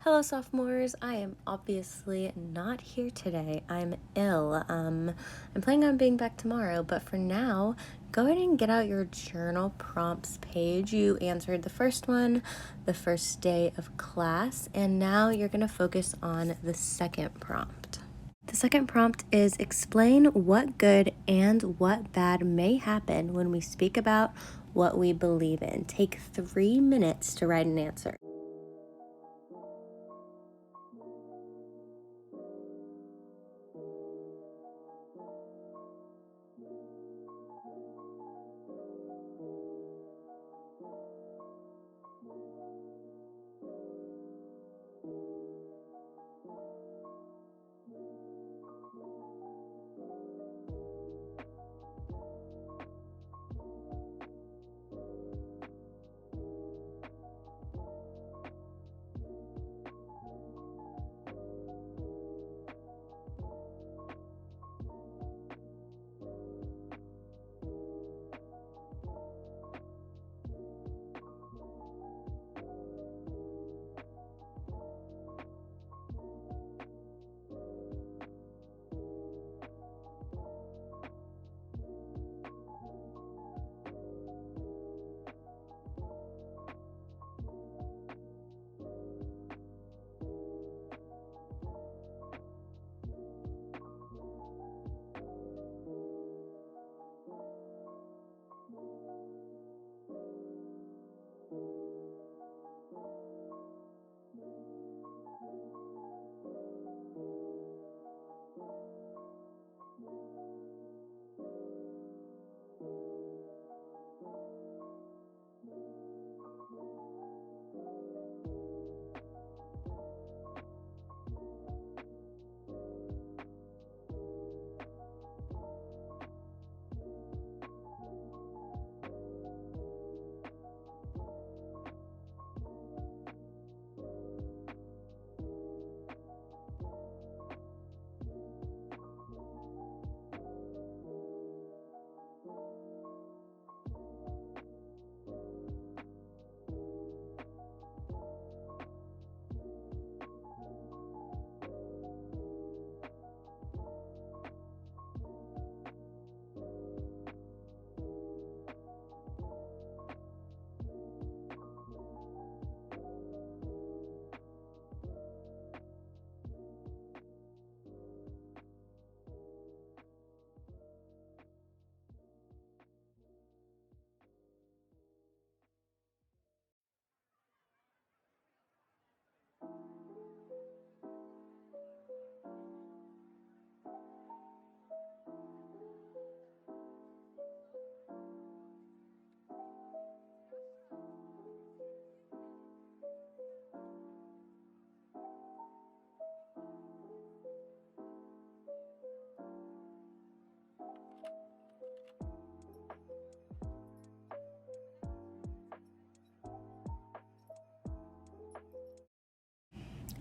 Hello, sophomores. I am obviously not here today. I'm ill. I'm planning on being back tomorrow, but for now, go ahead and get out your journal prompts page. You answered the first one the first day of class, and now you're going to focus on the second prompt. The second prompt is explain what good and what bad may happen when we speak about what we believe in. Take 3 minutes to write an answer.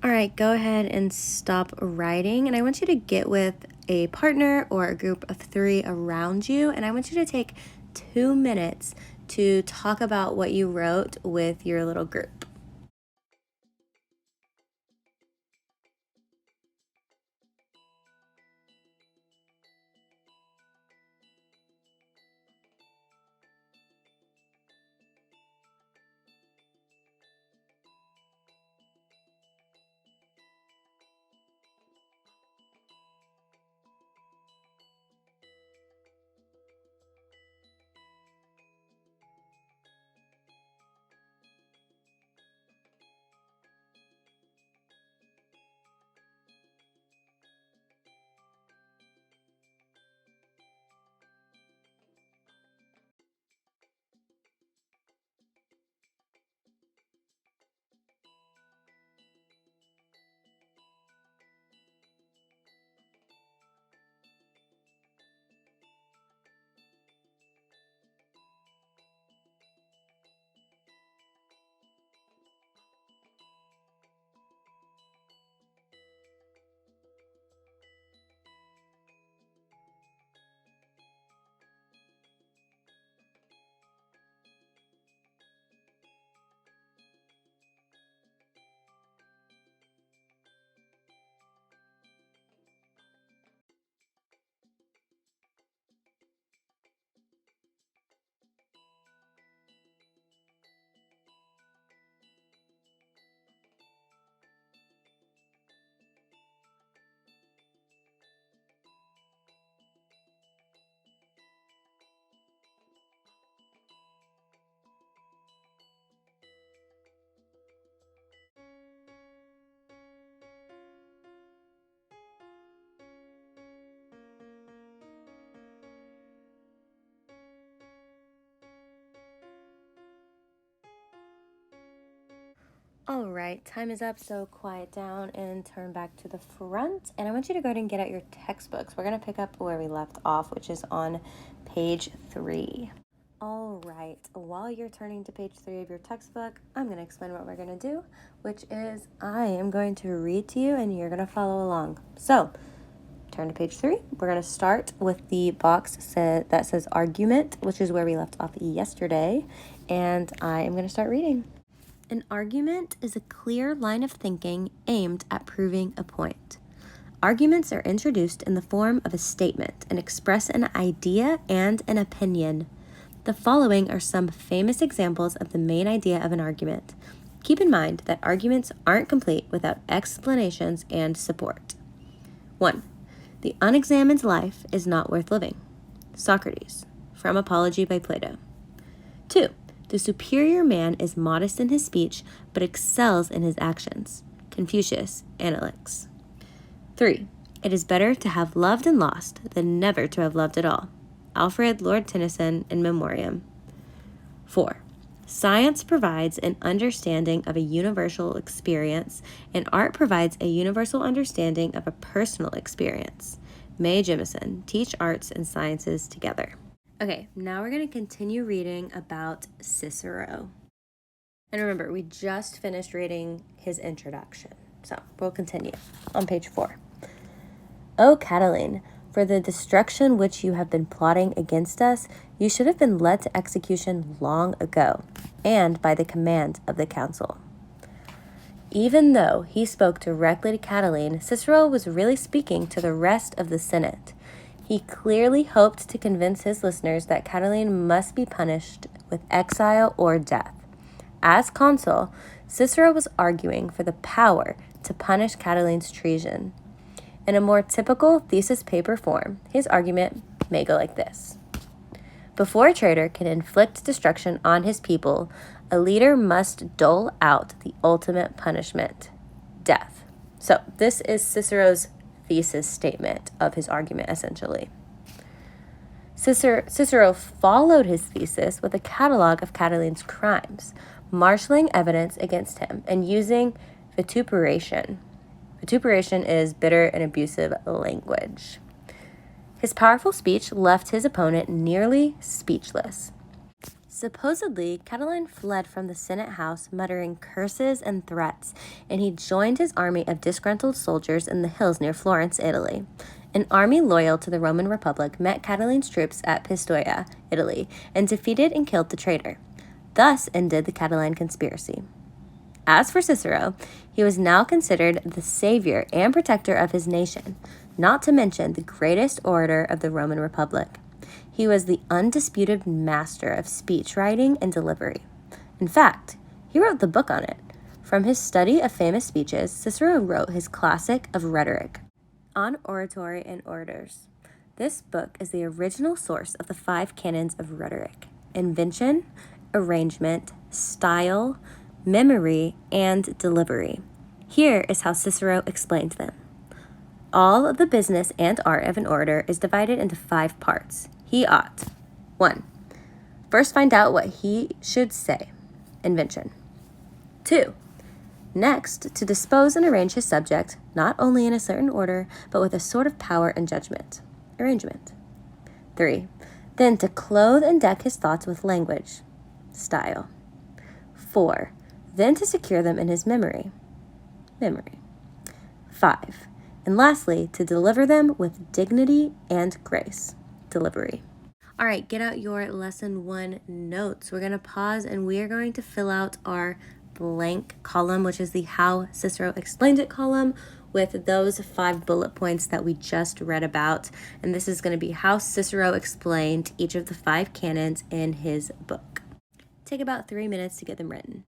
All right, go ahead and stop writing. And I want you to get with a partner or a group of 3 around you. And I want you to take 2 minutes to talk about what you wrote with your little group. All right, time is up, so quiet down and turn back to the front. And I want you to go ahead and get out your textbooks. We're going to pick up where we left off, which is on page 3. All right, while you're turning to page 3 of your textbook, I'm going to explain what we're going to do, which is I am going to read to you and you're going to follow along. So, turn to page 3. We're going to start with the box that says argument, which is where we left off yesterday. And I am going to start reading. An argument is a clear line of thinking aimed at proving a point. Arguments are introduced in the form of a statement and express an idea and an opinion. The following are some famous examples of the main idea of an argument. Keep in mind that arguments aren't complete without explanations and support. 1. The unexamined life is not worth living. Socrates, from Apology by Plato. 2. The superior man is modest in his speech, but excels in his actions. Confucius, Analects. 3. It is better to have loved and lost than never to have loved at all. Alfred Lord Tennyson, In Memoriam. 4. Science provides an understanding of a universal experience, and art provides a universal understanding of a personal experience. Mae Jemison, Teach Arts and Sciences Together. Okay, now we're going to continue reading about Cicero. And remember, we just finished reading his introduction. So we'll continue on page 4. O Catiline, for the destruction which you have been plotting against us, you should have been led to execution long ago, and by the command of the council. Even though he spoke directly to Catiline, Cicero was really speaking to the rest of the Senate. He clearly hoped to convince his listeners that Catiline must be punished with exile or death. As consul, Cicero was arguing for the power to punish Catiline's treason. In a more typical thesis paper form, his argument may go like this. Before a traitor can inflict destruction on his people, a leader must dole out the ultimate punishment, death. So this is Cicero's thesis statement of his argument, essentially. Cicero followed his thesis with a catalog of Catiline's crimes, marshaling evidence against him, and using vituperation. Vituperation is bitter and abusive language. His powerful speech left his opponent nearly speechless. Supposedly, Catiline fled from the Senate house muttering curses and threats, and he joined his army of disgruntled soldiers in the hills near Florence, Italy. An army loyal to the Roman Republic met Catiline's troops at Pistoia, Italy, and defeated and killed the traitor. Thus ended the Catiline conspiracy. As for Cicero, he was now considered the savior and protector of his nation, not to mention the greatest orator of the Roman Republic. He was the undisputed master of speech writing and delivery. In fact, he wrote the book on it. From his study of famous speeches, Cicero wrote his classic of Rhetoric, on oratory and orators. This book is the original source of the 5 canons of rhetoric: invention, arrangement, style, memory, and delivery. Here is how Cicero explained them. All of the business and art of an orator is divided into 5 parts. He ought. 1. First find out what he should say. Invention. 2. Next, to dispose and arrange his subject, not only in a certain order, but with a sort of power and judgment. Arrangement. 3. Then to clothe and deck his thoughts with language. Style. 4. Then to secure them in his memory. Memory. 5. And lastly, to deliver them with dignity and grace. Delivery. All right, get out your lesson 1 notes. We're going to pause and we are going to fill out our blank column, which is the How Cicero Explained It column, with those 5 bullet points that we just read about. And this is going to be how Cicero explained each of the 5 canons in his book. Take about 3 minutes to get them written.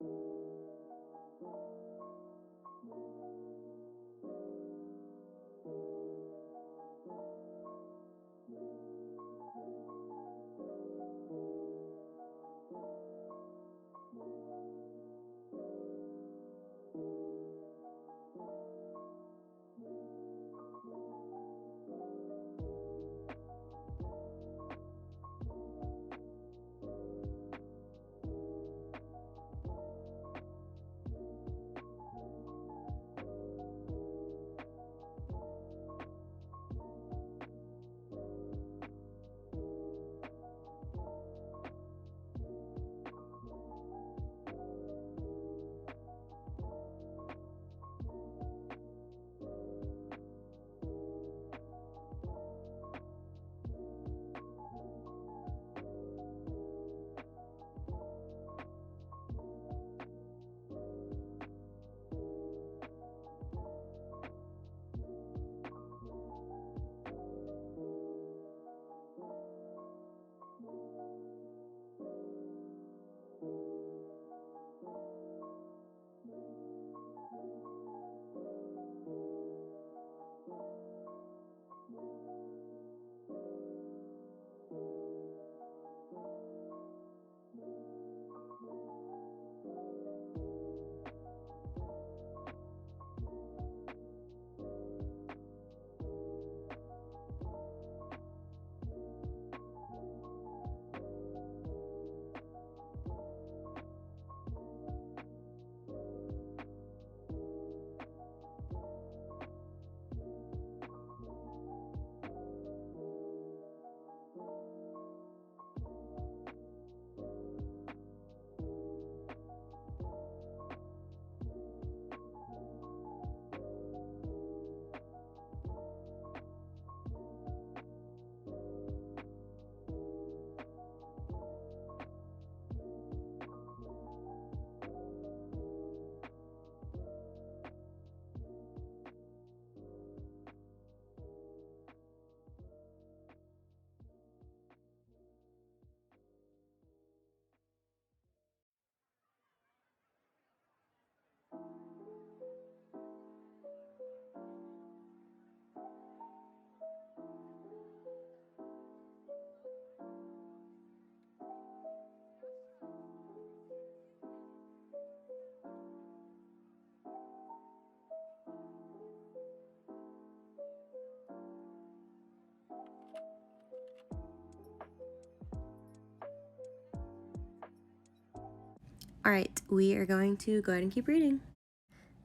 All right, we are going to go ahead and keep reading.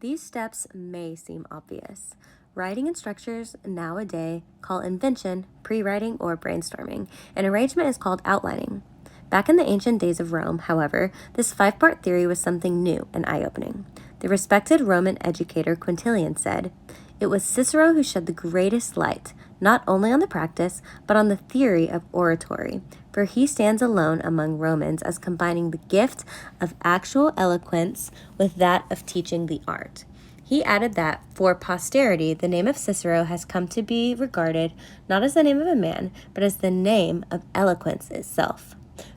These steps may seem obvious. Writing and structures nowadays call invention, pre-writing, or brainstorming, and arrangement is called outlining. Back in the ancient days of Rome, however, this 5-part theory was something new and eye-opening. The respected Roman educator Quintilian said, "It was Cicero who shed the greatest light, not only on the practice, but on the theory of oratory, for he stands alone among Romans as combining the gift of actual eloquence with that of teaching the art." He added that, for posterity, the name of Cicero has come to be regarded not as the name of a man, but as the name of eloquence itself.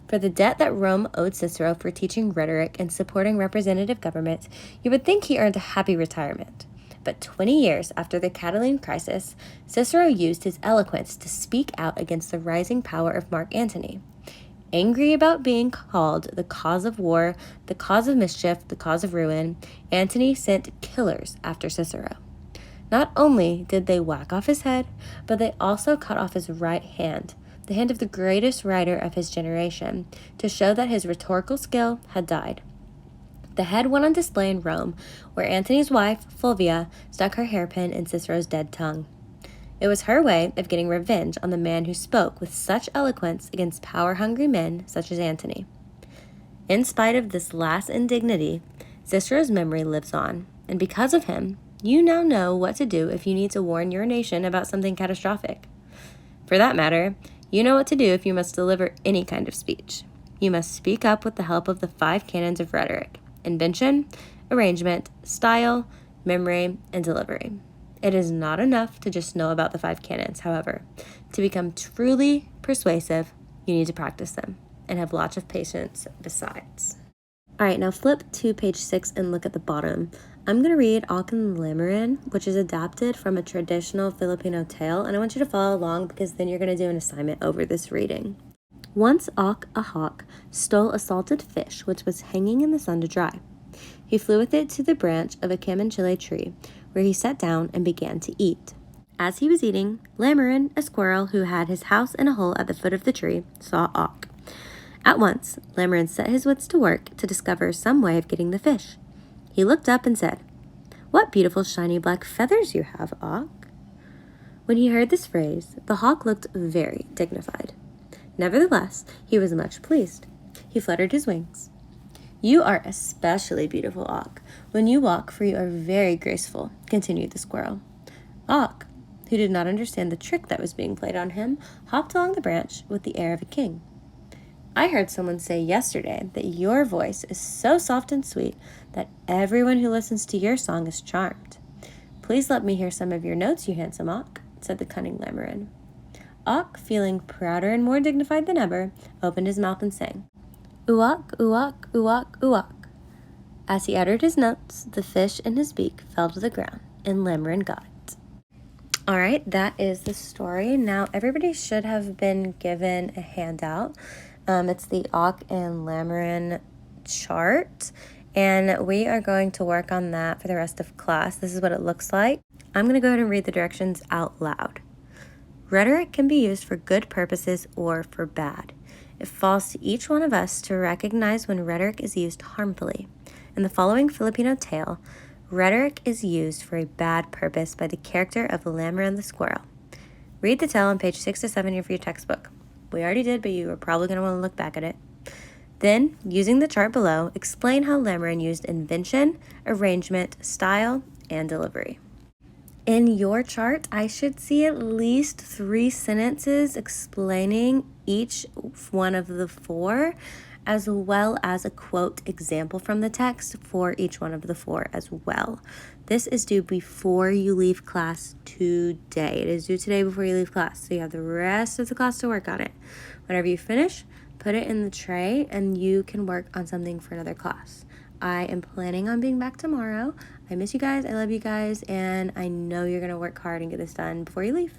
For the debt that Rome owed Cicero for teaching rhetoric and supporting representative government, you would think he earned a happy retirement. But 20 years after the Catiline crisis, Cicero used his eloquence to speak out against the rising power of Mark Antony. Angry about being called the cause of war, the cause of mischief, the cause of ruin, Antony sent killers after Cicero. Not only did they whack off his head, but they also cut off his right hand, the hand of the greatest writer of his generation, to show that his rhetorical skill had died. The head went on display in Rome, where Antony's wife, Fulvia, stuck her hairpin in Cicero's dead tongue. It was her way of getting revenge on the man who spoke with such eloquence against power-hungry men such as Antony. In spite of this last indignity, Cicero's memory lives on, and because of him, you now know what to do if you need to warn your nation about something catastrophic. For that matter, you know what to do if you must deliver any kind of speech. You must speak up with the help of the 5 canons of rhetoric: invention, arrangement, style, memory, and delivery. It is not enough to just know about the 5 canons, however. To become truly persuasive, you need to practice them and have lots of patience besides. All right, now flip to page 6 and look at the bottom. I'm going to read Ak and Limerin, which is adapted from a traditional Filipino tale, and I want you to follow along because then you're going to do an assignment over this reading. Once Ak, a hawk, stole a salted fish which was hanging in the sun to dry. He flew with it to the branch of a camanchile tree, where he sat down and began to eat. As he was eating, Limerin, a squirrel who had his house in a hole at the foot of the tree, saw Ak. At once, Limerin set his wits to work to discover some way of getting the fish. He looked up and said, "What beautiful shiny black feathers you have, Ak." When he heard this phrase, the hawk looked very dignified. Nevertheless, he was much pleased. He fluttered his wings. "You are especially beautiful, Ak, when you walk, for you are very graceful," continued the squirrel. Ak, who did not understand the trick that was being played on him, hopped along the branch with the air of a king. "I heard someone say yesterday that your voice is so soft and sweet that everyone who listens to your song is charmed. Please let me hear some of your notes, you handsome Ak," said the cunning Limerin. Ak, feeling prouder and more dignified than ever, opened his mouth and sang, "Uak, uak, uak, uak." As he uttered his notes, the fish in his beak fell to the ground, and Limerin got it. All right, that is the story. Now, everybody should have been given a handout. It's the Ak and Limerin chart, and we are going to work on that for the rest of class. This is what it looks like. I'm going to go ahead and read the directions out loud. Rhetoric can be used for good purposes or for bad. It falls to each one of us to recognize when rhetoric is used harmfully. In the following Filipino tale, rhetoric is used for a bad purpose by the character of Limerin the squirrel. Read the tale on page 6 to 7 of your textbook. We already did, but you are probably going to want to look back at it. Then, using the chart below, explain how Limerin used invention, arrangement, style, and delivery. In your chart, I should see at least 3 sentences explaining each one of the 4, as well as a quote example from the text for each one of the 4 as well. This is due before you leave class today. It is due today before you leave class, so you have the rest of the class to work on it. Whenever you finish, put it in the tray and you can work on something for another class. I am planning on being back tomorrow. I miss you guys, I love you guys, and I know you're going to work hard and get this done before you leave.